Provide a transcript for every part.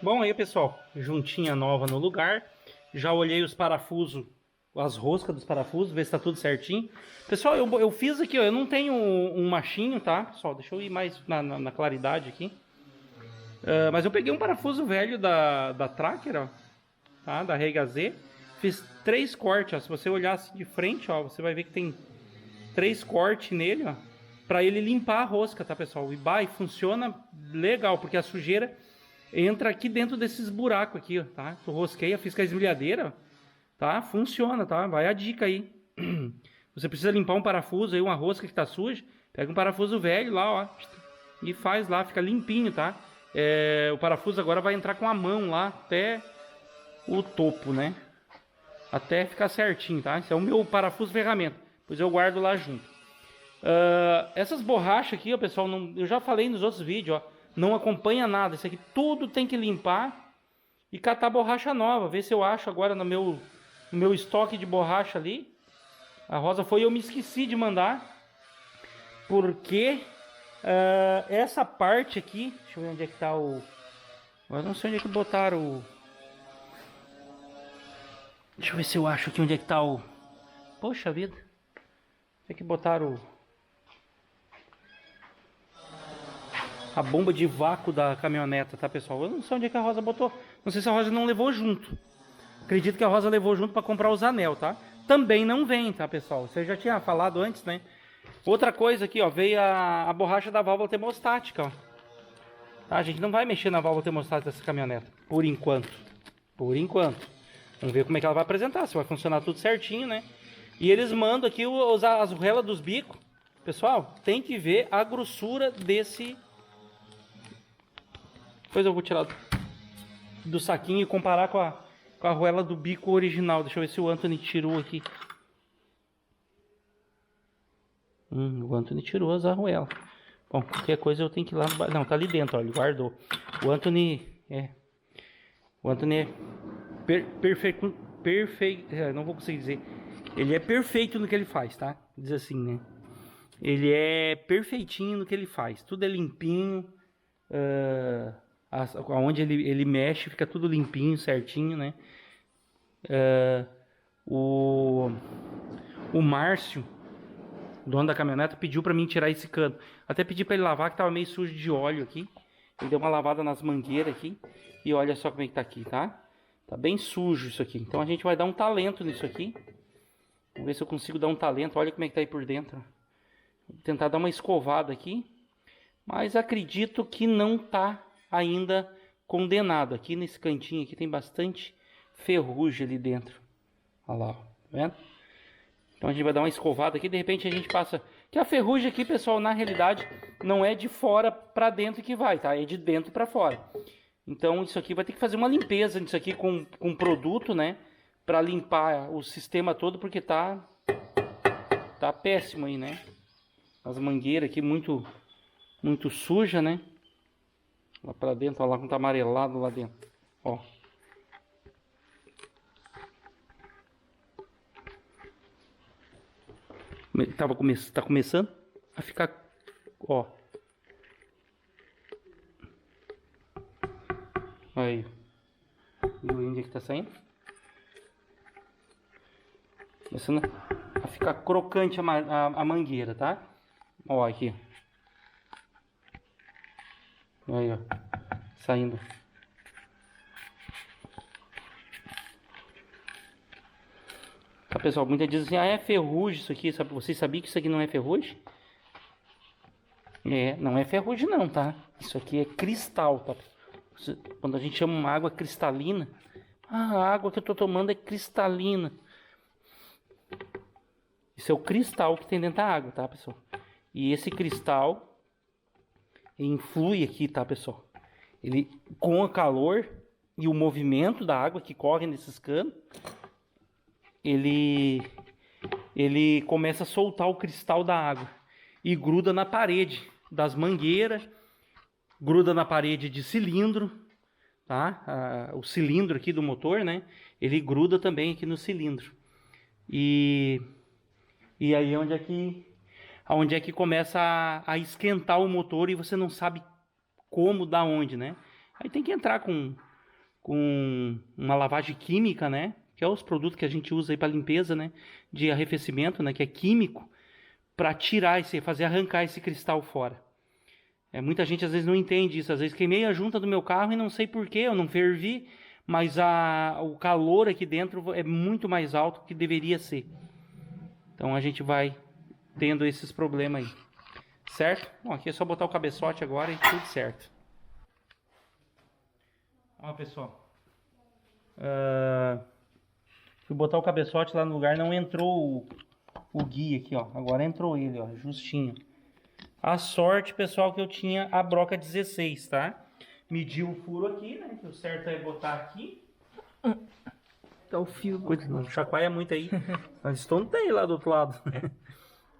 Bom, aí pessoal, juntinha nova no lugar. Já olhei os parafusos, as roscas dos parafusos, ver se tá tudo certinho. Pessoal, eu fiz aqui, ó, eu não tenho um machinho, tá? Pessoal, deixa eu ir mais na claridade aqui. Mas eu peguei um parafuso velho da Tracker, ó, tá? Da Rega Z. Fiz 3 cortes, ó. Se você olhar assim de frente, ó, você vai ver que tem 3 cortes nele, ó. Pra ele limpar a rosca, tá, pessoal? E funciona legal, porque a sujeira entra aqui dentro desses buracos aqui, ó, tá? Tu rosqueia, fiz com a esmerilhadeira, tá? Funciona, tá? Vai a dica aí. Você precisa limpar um parafuso aí, uma rosca que tá suja, pega um parafuso velho lá, ó, e faz lá, fica limpinho, tá? O parafuso agora vai entrar com a mão lá até o topo, né? Até ficar certinho, tá? Esse é o meu parafuso ferramenta, pois eu guardo lá junto. Essas borrachas aqui, ó, pessoal, eu já falei nos outros vídeos, ó, não acompanha nada. Isso aqui tudo tem que limpar e catar borracha nova. Ver se eu acho agora no meu estoque de borracha ali. A Rosa foi e eu me esqueci de mandar. Porque essa parte aqui, deixa eu ver onde é que tá o... Eu não sei onde é que botaram o... Deixa eu ver se eu acho aqui onde é que tá o... Poxa vida. Tem que botar a bomba de vácuo da caminhoneta, tá, pessoal? Eu não sei onde é que a Rosa botou. Não sei se a Rosa não levou junto. Acredito que a Rosa levou junto para comprar os anel, tá? Também não vem, tá, pessoal? Você já tinha falado antes, né? Outra coisa aqui, ó, veio a borracha da válvula termostática, ó. Tá? A gente não vai mexer na válvula termostática dessa caminhoneta, por enquanto. Por enquanto. Vamos ver como é que ela vai apresentar, se vai funcionar tudo certinho, né? E eles mandam aqui as ruelas dos bicos. Pessoal, tem que ver a grossura desse... Depois eu vou tirar do saquinho e comparar com a arruela do bico original. Deixa eu ver se o Anthony tirou aqui. O Anthony tirou as arruelas. Bom, qualquer coisa eu tenho que ir lá no... Não, tá ali dentro, ó, ele guardou. O Anthony é perfeito, não vou conseguir dizer. Ele é perfeito no que ele faz, tá? Diz assim, né? Ele é perfeitinho no que ele faz. Tudo é limpinho. Onde ele mexe, fica tudo limpinho, certinho, né? O Márcio, dono da caminhoneta, pediu para mim tirar esse cano. Até pedi para ele lavar, que tava meio sujo de óleo aqui. Ele deu uma lavada nas mangueiras aqui. E olha só como é que tá aqui, tá? Tá bem sujo isso aqui. Então a gente vai dar um talento nisso aqui. Vamos ver se eu consigo dar um talento. Olha como é que tá aí por dentro. Vou tentar dar uma escovada aqui. Mas acredito que não tá ainda condenado. Aqui nesse cantinho aqui tem bastante ferrugem ali dentro. Olha lá, ó, tá vendo? Então a gente vai dar uma escovada aqui, de repente a gente passa... Que a ferrugem aqui, pessoal, na realidade, não é de fora para dentro que vai, tá? É de dentro para fora. Então isso aqui vai ter que fazer uma limpeza disso aqui com produto, né? Para limpar o sistema todo, porque tá péssimo aí, né? As mangueiras aqui muito suja, né? Lá pra dentro, ó, lá como tá amarelado lá dentro. Ó. Tá começando a ficar, ó. Aí. Viu onde é que tá saindo? Começando a ficar crocante a mangueira, tá? Ó, aqui. Aí, ó. Saindo. Tá, pessoal? Muita gente diz assim, é ferrugem isso aqui. Vocês sabiam que isso aqui não é ferrugem? Não é ferrugem não, tá? Isso aqui é cristal, tá? Quando a gente chama uma água cristalina, a água que eu tô tomando é cristalina. Isso é o cristal que tem dentro da água, tá, pessoal? E esse cristal influi aqui, tá, pessoal? Ele, com o calor e o movimento da água que corre nesses canos, ele começa a soltar o cristal da água e gruda na parede das mangueiras, gruda na parede de cilindro, tá? O cilindro aqui do motor, né? Ele gruda também aqui no cilindro. E aí onde é que começa a esquentar o motor e você não sabe como, da onde, né? Aí tem que entrar com com uma lavagem química, né? Que é os produtos que a gente usa aí para limpeza, né? De arrefecimento, né? Que é químico, para tirar fazer arrancar esse cristal fora. Muita gente às vezes não entende isso. Às vezes queimei a junta do meu carro e não sei porquê, eu não fervi, mas o calor aqui dentro é muito mais alto do que deveria ser. Então a gente vai tendo esses problemas aí. Certo? Bom, aqui é só botar o cabeçote agora e tudo certo. Ó, pessoal. Fui botar o cabeçote lá no lugar, não entrou o guia aqui, ó. Agora entrou ele, ó, justinho. A sorte, pessoal, que eu tinha a broca 16, tá? Medi o furo aqui, né? Que o certo é botar aqui. Tá o fio. Não chacoalha muito aí. Mas estonteio lá do outro lado.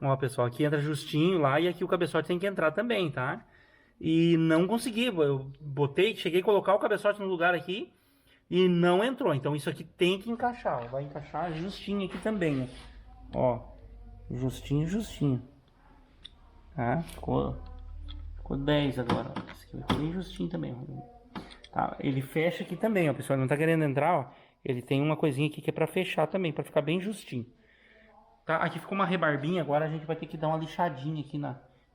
Ó, pessoal, aqui entra justinho lá e aqui o cabeçote tem que entrar também, tá? E não consegui. Eu cheguei a colocar o cabeçote no lugar aqui e não entrou. Então isso aqui tem que encaixar. Ó. Vai encaixar justinho aqui também, ó. Justinho, justinho. Tá? Ficou 10 agora, ó. Esse aqui vai ficar bem justinho também, ó. Tá? Ele fecha aqui também, ó, pessoal. Ele não tá querendo entrar, ó. Ele tem uma coisinha aqui que é pra fechar também, pra ficar bem justinho. Tá? Aqui ficou uma rebarbinha, agora a gente vai ter que dar uma lixadinha aqui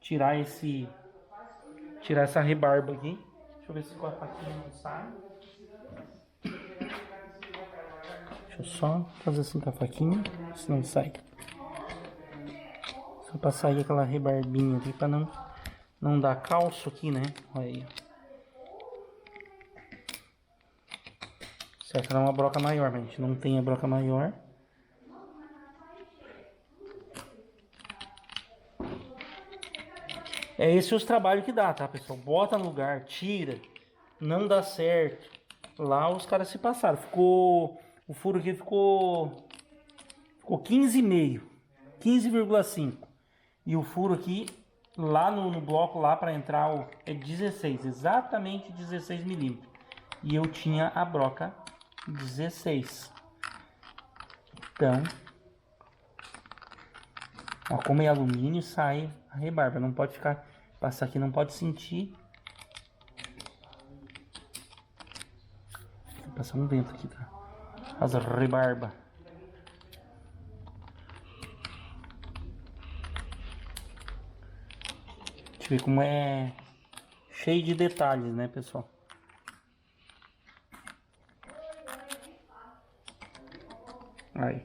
tirar essa rebarba aqui. Deixa eu ver se com a faquinha não sai. Deixa eu só fazer assim com a faquinha, se não sai. Só pra sair aquela rebarbinha aqui, pra não dar calço aqui, né? Olha aí. Certo, era uma broca maior, mas a gente não tem a broca maior. É esse os trabalhos que dá, tá, pessoal? Bota no lugar, tira, não dá certo. Lá os caras se passaram. O furo aqui ficou 15,5, 15,5. E o furo aqui, lá no bloco lá para entrar é 16, exatamente 16 milímetros. E eu tinha a broca 16. Então, ó, como é alumínio, sai a rebarba. Não pode passar aqui, não pode sentir. Vou passar um vento aqui, tá? As rebarba. Deixa eu ver como é cheio de detalhes, né, pessoal? Aí.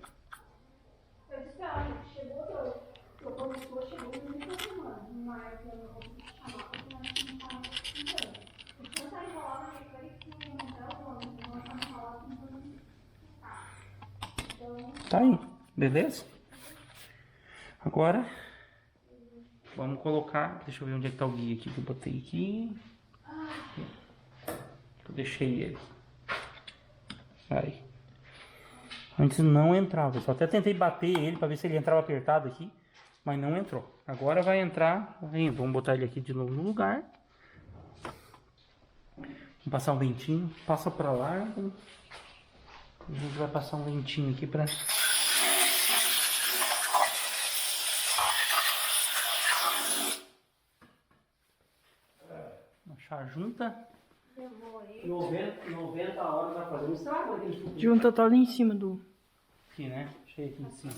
Tá aí, beleza? Agora vamos colocar, deixa eu ver onde é que tá o guia aqui que eu botei aqui. Eu deixei ele. Aí. Antes não entrava, eu só até tentei bater ele para ver se ele entrava apertado aqui, mas não entrou. Agora vai entrar, vamos botar ele aqui de novo no lugar. Vamos passar um ventinho, passa para lá. A gente vai passar um ventinho aqui para achar a junta. 90 horas vai fazer um estrago aqui. Junta tá ali em cima do... Aqui, né? Cheio aqui em cima.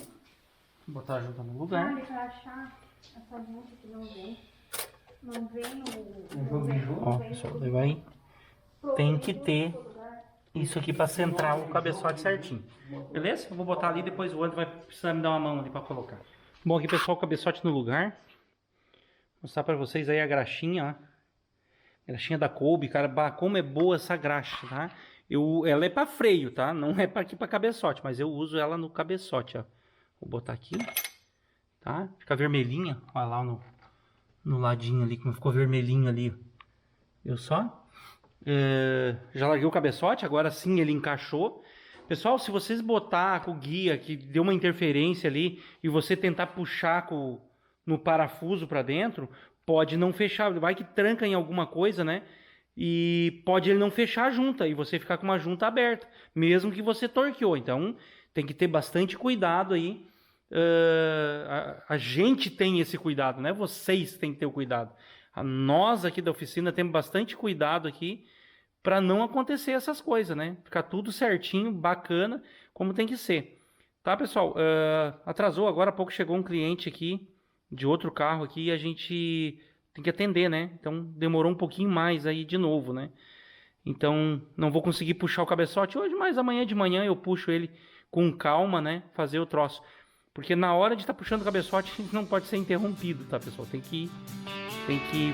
Vou botar a junta no lugar. Olha, pra achar essa junta que não vem. Não vem no... Ó, pessoal, vai... Tem que ter isso aqui para centrar o cabeçote certinho. Beleza? Eu vou botar ali, depois o outro vai precisar me dar uma mão ali para colocar. Bom, aqui, pessoal, o cabeçote no lugar. Vou mostrar para vocês aí a graxinha, ó. Graxinha da Kolbe, cara, como é boa essa graxa, tá? Ela é para freio, tá? Não é para aqui para cabeçote, mas eu uso ela no cabeçote, ó. Vou botar aqui, tá? Fica vermelhinha, olha lá no ladinho ali, como ficou vermelhinho ali, ó. Viu só? Já larguei o cabeçote, agora sim ele encaixou. Pessoal, se vocês botar com o guia que deu uma interferência ali e você tentar puxar no parafuso para dentro, pode não fechar, vai que tranca em alguma coisa, né? E pode ele não fechar a junta e você ficar com uma junta aberta, mesmo que você torqueou. Então tem que ter bastante cuidado aí. A gente tem esse cuidado, né? Vocês têm que ter o cuidado. Nós aqui da oficina temos bastante cuidado aqui para não acontecer essas coisas, né? Ficar tudo certinho, bacana, como tem que ser. Tá, pessoal? Atrasou agora, há pouco chegou um cliente aqui, de outro carro aqui, e a gente tem que atender, né? Então demorou um pouquinho mais aí de novo, né? Então não vou conseguir puxar o cabeçote hoje, mas amanhã de manhã eu puxo ele com calma, né? Fazer o troço. Porque na hora de estar puxando o cabeçote, a gente não pode ser interrompido, tá, pessoal? Tem que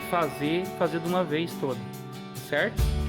fazer de uma vez toda, certo?